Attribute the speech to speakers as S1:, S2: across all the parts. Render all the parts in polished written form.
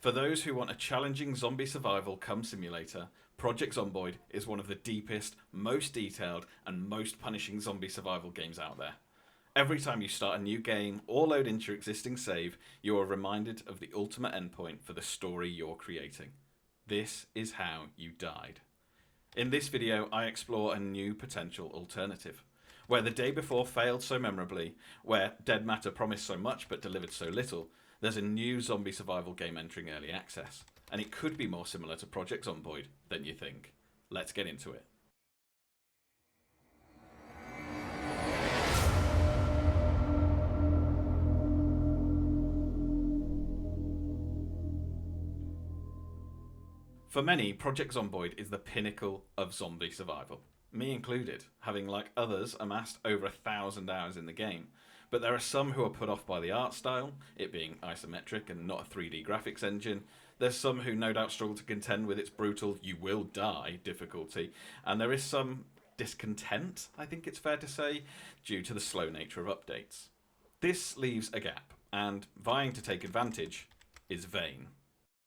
S1: For those who want a challenging zombie survival come simulator, Project Zomboid is one of the deepest, most detailed, and most punishing zombie survival games out there. Every time you start a new game or load into your existing save, you are reminded of the ultimate endpoint for the story you're creating. This is how you died. In this video, I explore a new potential alternative. Where the day before failed so memorably, where Dead Matter promised so much but delivered so little, there's a new zombie survival game entering early access. And it could be more similar to Project Zomboid than you think. Let's get into it. For many, Project Zomboid is the pinnacle of zombie survival. Me included, having like others amassed over 1,000 hours in the game. But there are some who are put off by the art style, it being isometric and not a 3D graphics engine. There's some who no doubt struggle to contend with its brutal "you will die" difficulty. And there is some discontent, I think it's fair to say, due to the slow nature of updates. This leaves a gap, and vying to take advantage is Vane.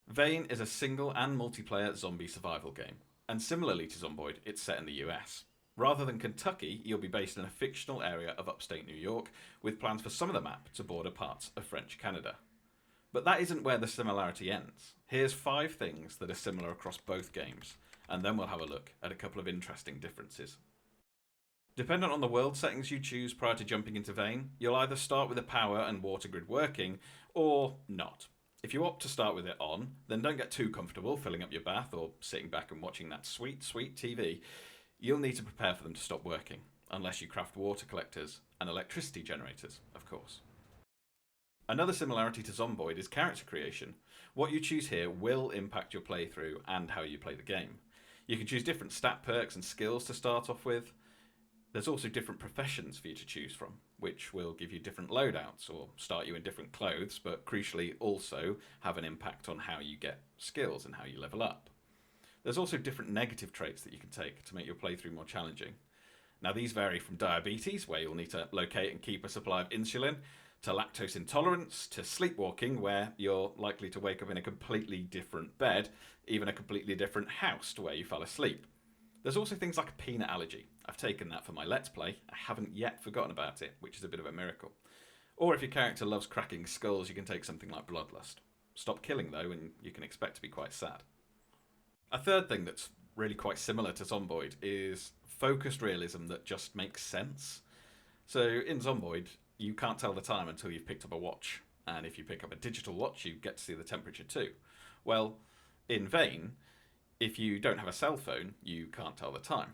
S1: Vane is a single and multiplayer zombie survival game, and similarly to Zomboid, it's set in the US. Rather than Kentucky, you'll be based in a fictional area of upstate New York, with plans for some of the map to border parts of French Canada. But that isn't where the similarity ends. Here's 5 things that are similar across both games, and then we'll have a look at a couple of interesting differences. Dependent on the world settings you choose prior to jumping into Vane, you'll either start with the power and water grid working, or not. If you opt to start with it on, then don't get too comfortable filling up your bath or sitting back and watching that sweet, sweet TV. You'll need to prepare for them to stop working, unless you craft water collectors and electricity generators, of course. Another similarity to Zomboid is character creation. What you choose here will impact your playthrough and how you play the game. You can choose different stat perks and skills to start off with. There's also different professions for you to choose from, which will give you different loadouts or start you in different clothes, but crucially also have an impact on how you get skills and how you level up. There's also different negative traits that you can take to make your playthrough more challenging. Now these vary from diabetes, where you'll need to locate and keep a supply of insulin, to lactose intolerance, to sleepwalking, where you're likely to wake up in a completely different bed, even a completely different house to where you fell asleep. There's also things like a peanut allergy. I've taken that for my Let's Play. I haven't yet forgotten about it, which is a bit of a miracle. Or if your character loves cracking skulls, you can take something like bloodlust. Stop killing though, and you can expect to be quite sad. A third thing that's really quite similar to Zomboid is focused realism that just makes sense. So in Zomboid, you can't tell the time until you've picked up a watch. And if you pick up a digital watch, you get to see the temperature too. Well, in Vane, if you don't have a cell phone, you can't tell the time.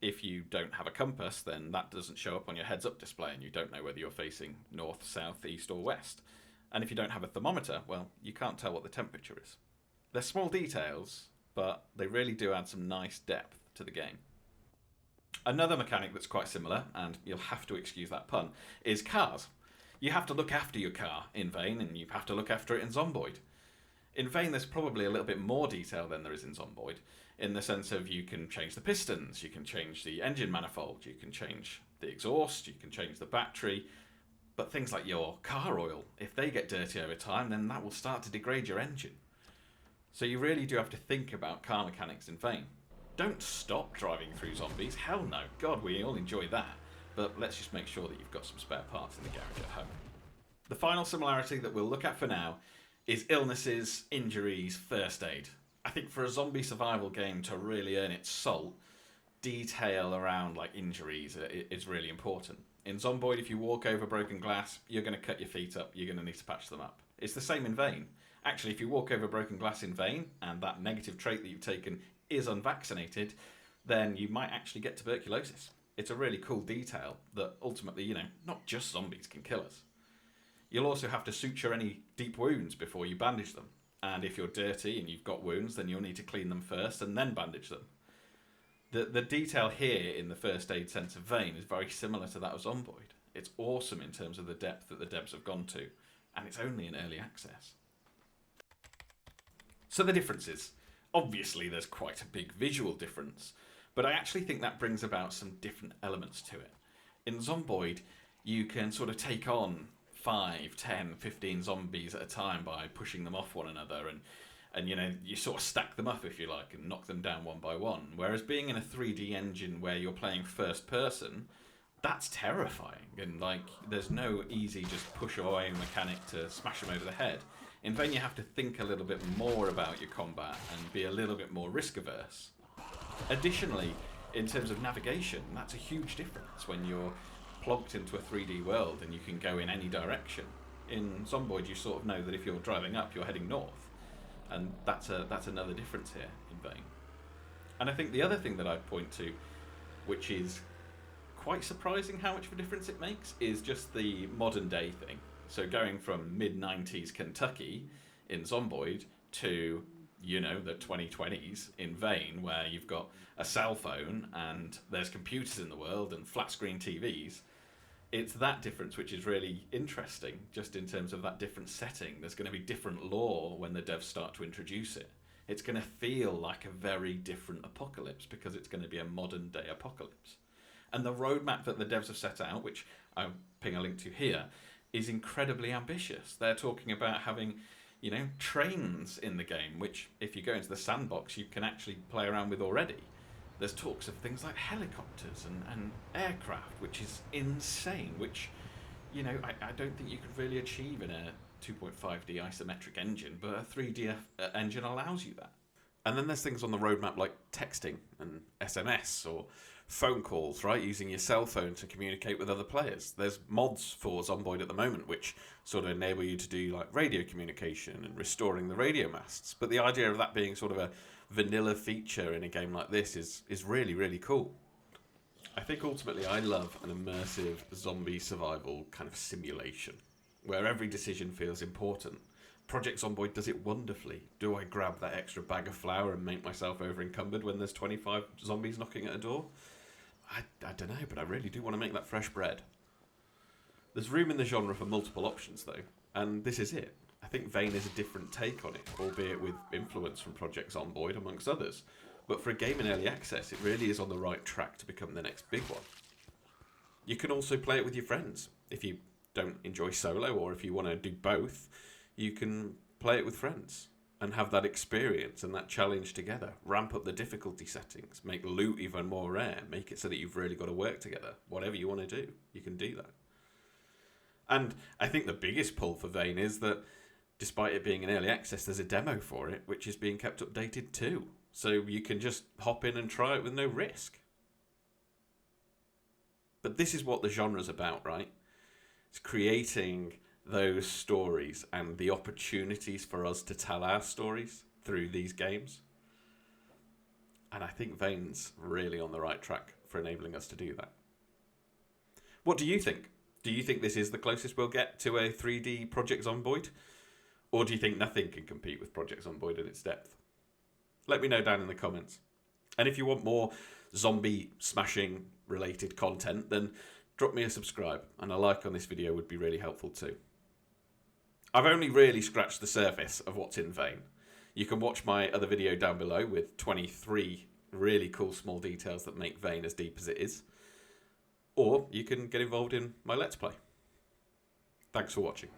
S1: If you don't have a compass, then that doesn't show up on your heads-up display and you don't know whether you're facing north, south, east or west. And if you don't have a thermometer, well, you can't tell what the temperature is. They're small details, but they really do add some nice depth to the game. Another mechanic that's quite similar, and you'll have to excuse that pun, is cars. You have to look after your car in Vane, and you have to look after it in Zomboid. In Vane, there's probably a little bit more detail than there is in Zomboid, in the sense of you can change the pistons, you can change the engine manifold, you can change the exhaust, you can change the battery, but things like your car oil, if they get dirty over time, then that will start to degrade your engine. So you really do have to think about car mechanics in Vane. Don't stop driving through zombies, hell no, God, we all enjoy that, but let's just make sure that you've got some spare parts in the garage at home. The final similarity that we'll look at for now is illnesses, injuries, first aid. I think for a zombie survival game to really earn its salt, detail around like injuries is really important. In Zomboid, if you walk over broken glass, you're going to cut your feet up, you're going to need to patch them up. It's the same in Vane. Actually, if you walk over broken glass in Vane, and that negative trait that you've taken is unvaccinated, then you might actually get tuberculosis. It's a really cool detail that ultimately, not just zombies can kill us. You'll also have to suture any deep wounds before you bandage them. And if you're dirty and you've got wounds, then you'll need to clean them first and then bandage them. The detail here in the first aid sense of Vane is very similar to that of Zomboid. It's awesome in terms of the depth that the devs have gone to, and it's only in early access. So the differences. Obviously there's quite a big visual difference, but I actually think that brings about some different elements to it. In Zomboid, you can sort of take on 5, 10, 15 zombies at a time by pushing them off one another, and you know, you sort of stack them up, if you like, and knock them down one by one. Whereas being in a 3D engine where you're playing first person, that's terrifying, and like there's no easy just push away mechanic to smash them over the head. In Vane, you have to think a little bit more about your combat and be a little bit more risk averse. Additionally, in terms of navigation, that's a huge difference when you're plonked into a 3D world and you can go in any direction. In Zomboid, you sort of know that if you're driving up, you're heading north, and that's another difference here in Vane. And I think the other thing that I'd point to, which is quite surprising how much of a difference it makes, is just the modern day thing. So going from mid-90s Kentucky in Zomboid to, you know, the 2020s in Vane, where you've got a cell phone and there's computers in the world and flat screen TVs, it's that difference which is really interesting, just in terms of that different setting. There's going to be different lore when the devs start to introduce it. It's going to feel like a very different apocalypse because it's going to be a modern day apocalypse. And the roadmap that the devs have set out, which I'll ping a link to here, is incredibly ambitious. They're talking about having, you know, trains in the game, which if you go into the sandbox, you can actually play around with already. There's talks of things like helicopters and aircraft, which is insane, which, you know, I don't think you could really achieve in a 2.5D isometric engine, but a 3D engine allows you that. And then there's things on the roadmap like texting and SMS or phone calls, right? Using your cell phone to communicate with other players. There's mods for Zomboid at the moment which sort of enable you to do like radio communication and restoring the radio masts. But the idea of that being sort of a vanilla feature in a game like this is really, really cool. I think ultimately I love an immersive zombie survival kind of simulation where every decision feels important. Project Zomboid does it wonderfully. Do I grab that extra bag of flour and make myself over encumbered when there's 25 zombies knocking at a door? I don't know, but I really do want to make that fresh bread. There's room in the genre for multiple options though, and this is it. I think Vane is a different take on it, albeit with influence from Project Zomboid amongst others. But for a game in early access, it really is on the right track to become the next big one. You can also play it with your friends. If you don't enjoy solo, or if you want to do both, you can play it with friends and have that experience and that challenge together. Ramp up the difficulty settings, make loot even more rare, make it so that you've really got to work together. Whatever you want to do, you can do that. And I think the biggest pull for Vane is that despite it being in early access, there's a demo for it, which is being kept updated too. So you can just hop in and try it with no risk. But this is what the genre's about, right? It's creating those stories and the opportunities for us to tell our stories through these games. And I think Vane's really on the right track for enabling us to do that. What do you think? Do you think this is the closest we'll get to a 3D Project Zomboid? Or do you think nothing can compete with Project Zomboid in its depth? Let me know down in the comments. And if you want more zombie smashing related content, then drop me a subscribe, and a like on this video would be really helpful too. I've only really scratched the surface of what's in Vane. You can watch my other video down below with 23 really cool small details that make Vane as deep as it is. Or you can get involved in my Let's Play. Thanks for watching.